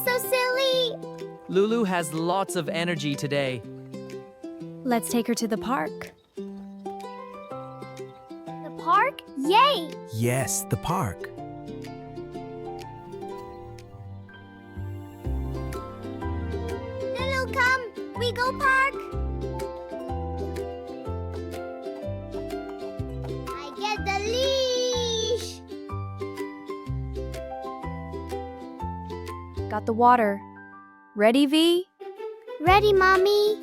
so silly. Lulu has lots of energy today. Let's take her to the park. The park? Yay! Yes, the park. Lulu, come. We go park. I get the leash. Got the water. Ready, V? Ready, Mommy?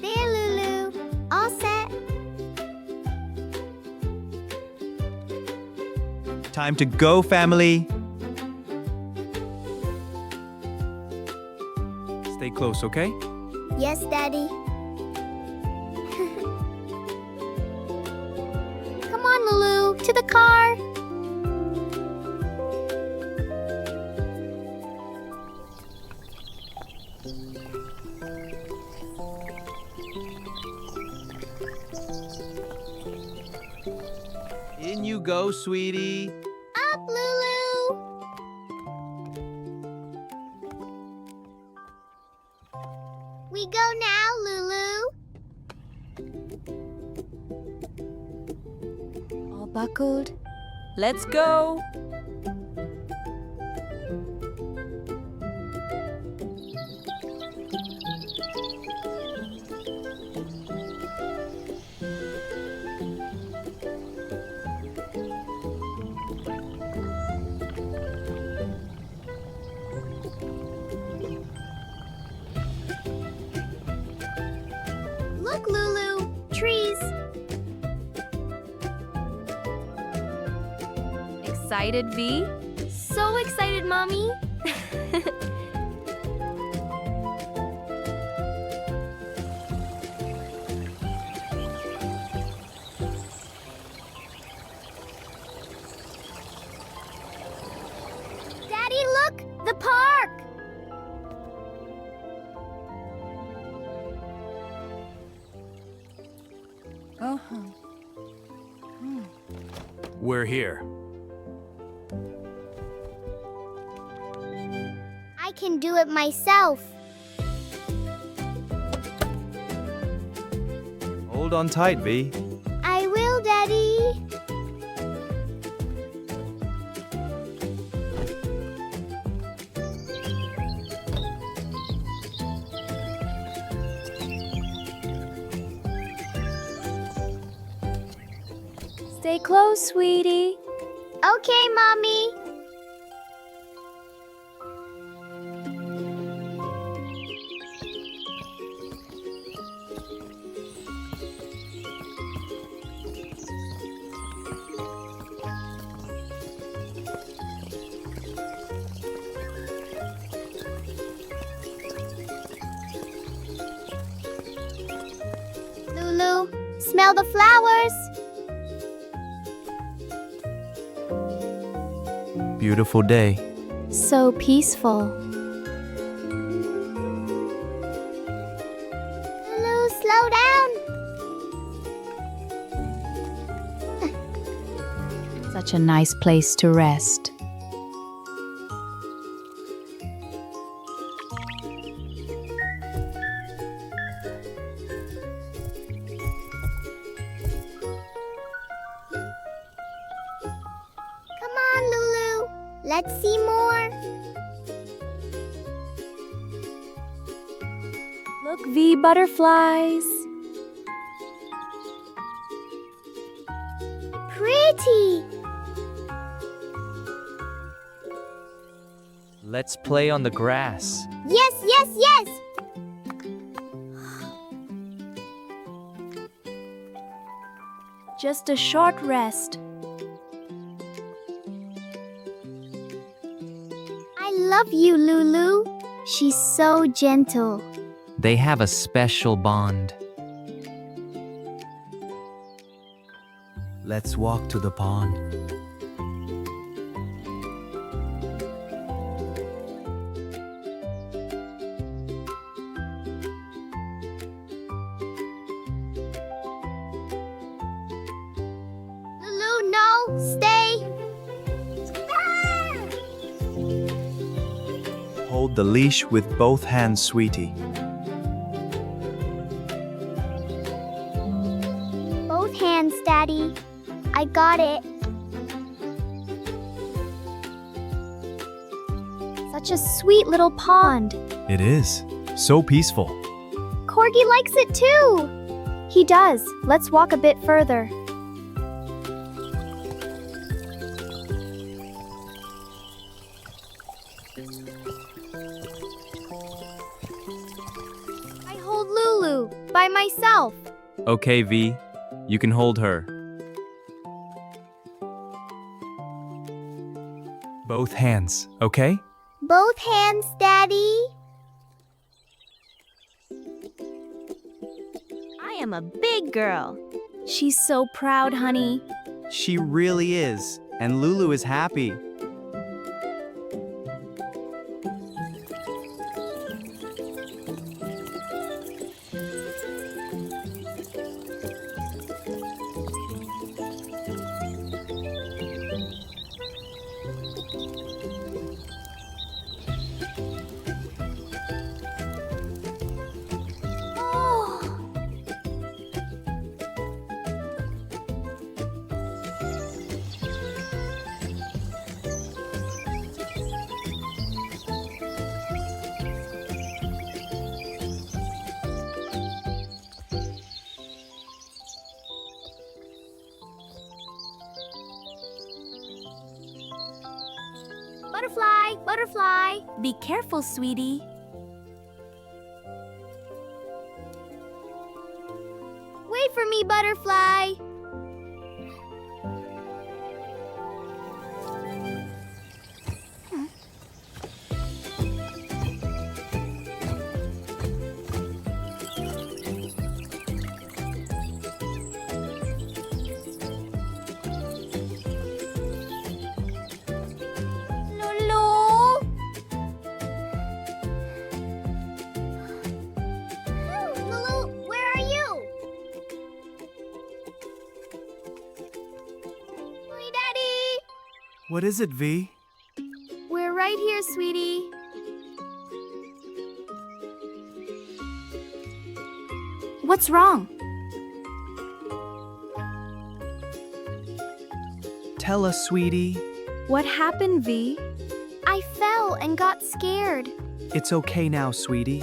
There, Lulu. All set. Time to go, family. Stay close, okay? Yes, Daddy. Come on, Lulu. To the car. In you go, sweetie. Up, Lulu. We go now, Lulu. All buckled? Let's go. Look, Lulu. Trees. Excited, V? So excited, Mommy. Daddy, look! The park! We're here. I can do it myself. Hold on tight, V. I will, Daddy. Stay close, sweetie. Okay, Mommy. Lulu, smell the flowers. Beautiful day. So peaceful. Lulu, slow down. Such a nice place to rest. Come on, Lulu. Let's see more. Look, V, butterflies. Pretty. Let's play on the grass. Yes, yes, yes. Just a short rest. I love you, Lulu. She's so gentle. They have a special bond. Let's walk to the pond. Lulu, no, stay. hold the leash with both hands, sweetie. Both hands, Daddy. I got it. Such a sweet little pond. It is. So peaceful. Corgi likes it too. He does. Let's walk a bit further. I hold Lulu by myself. Okay, V. You can hold her. Both hands, okay? Both hands, Daddy. I am a big girl. She's so proud, honey. She really is. And Lulu is happy. Butterfly, butterfly. Be careful, sweetie. Wait for me, butterfly. Lulu, where are you? Hi, Daddy. What is it, V? We're right here, sweetie. What's wrong? Tell us, sweetie. What happened, V? I fell and got scared. It's okay now, sweetie.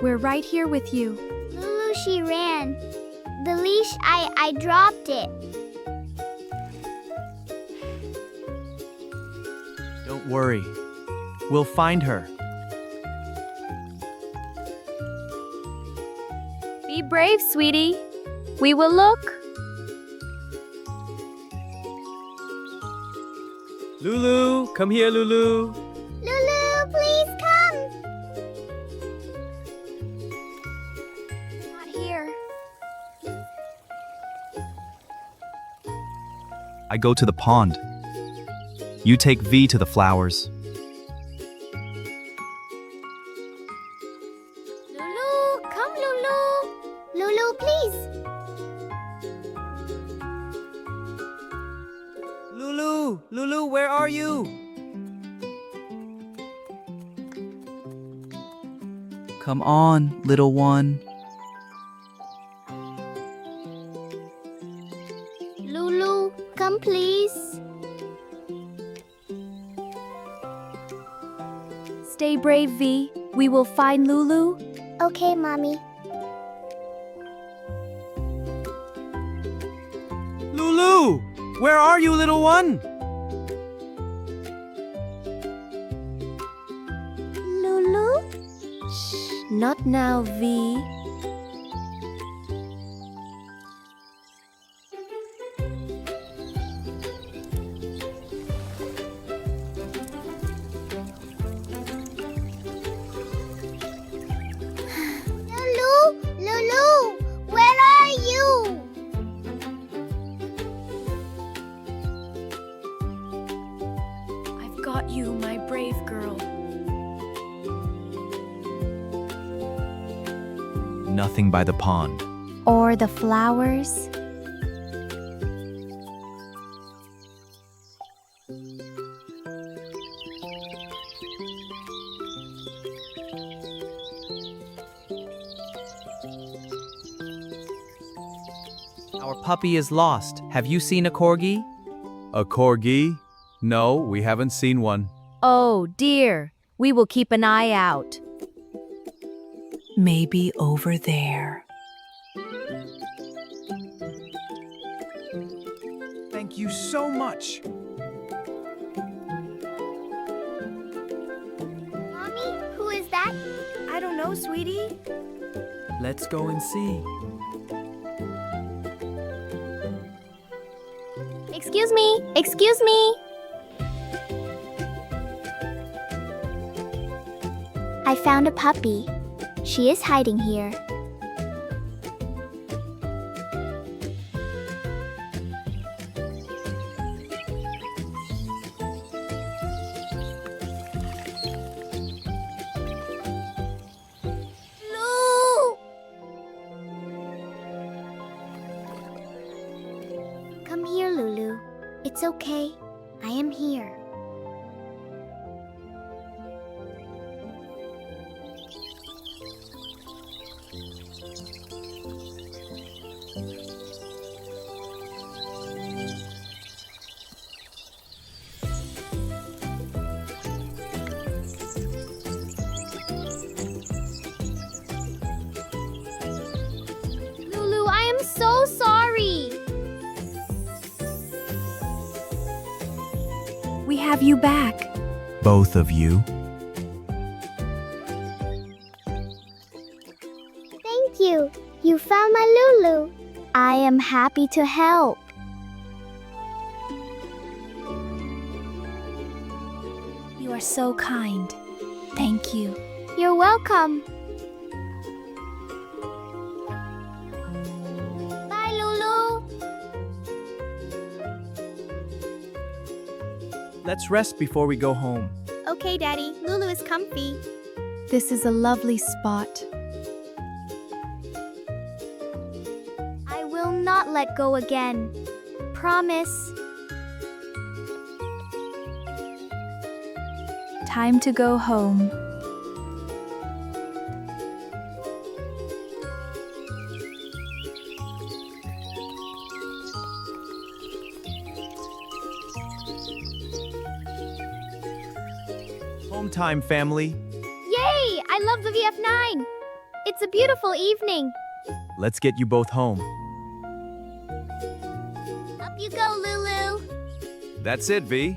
We're right here with you. Lulu, she ran. The leash, I dropped it. Don't worry. We'll find her. Be brave, sweetie. We will look. Lulu, come here, Lulu. Lulu, please come. Not here. I go to the pond. You take V to the flowers. Lulu, come, Lulu. Lulu, please. Lulu, where are you? Come on, little one. Lulu, come, please. Stay brave, V. We will find Lulu. Okay, Mommy. Lulu, where are you, little one? Lulu? Shh, not now, V. Lulu, where are you? I've got you, my brave girl. Nothing by the pond. Or the flowers. Our puppy is lost. Have you seen a corgi? A corgi? No, we haven't seen one. Oh dear, we will keep an eye out. Maybe over there. Thank you so much. Mommy, who is that? I don't know, sweetie. Let's go and see. Excuse me, excuse me. I found a puppy. She is hiding here. Lulu! Come here, Lulu. It's okay. I am here. Lulu, I am so sorry. We have you back. Both of you. Thank you. You found my Lulu. I am happy to help. You are so kind. Thank you. You're welcome. Bye, Lulu. Let's rest before we go home. Okay, Daddy. Lulu is comfy. This is a lovely spot. I will not let go again. Promise. Time to go home. Home time, family. Yay! I love the VF9. It's a beautiful evening. Let's get you both home. Up you go, Lulu. That's it, V.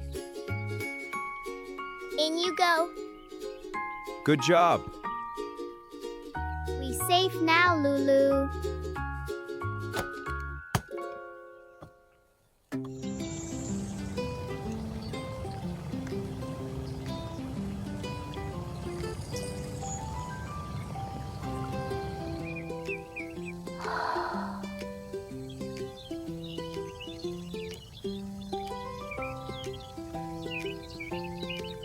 In you go. Good job. We safe now, Lulu.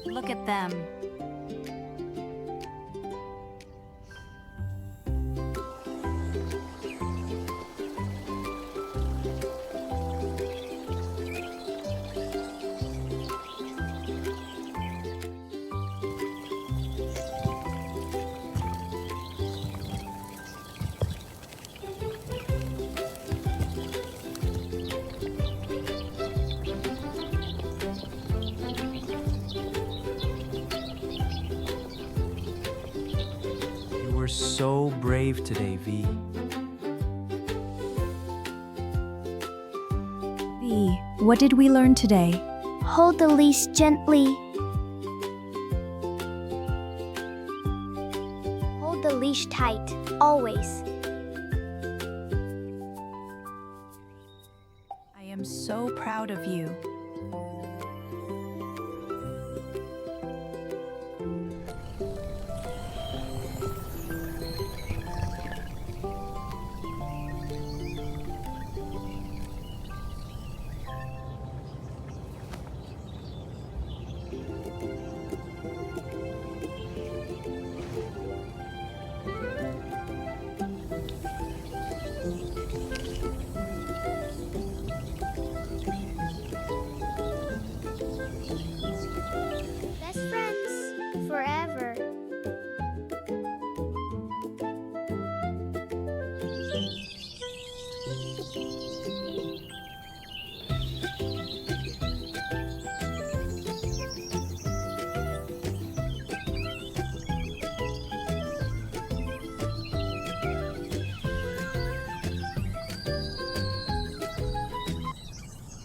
Look at them. You were so brave today, V. V, what did we learn today? Hold the leash gently. Hold the leash tight, always. I am so proud of you.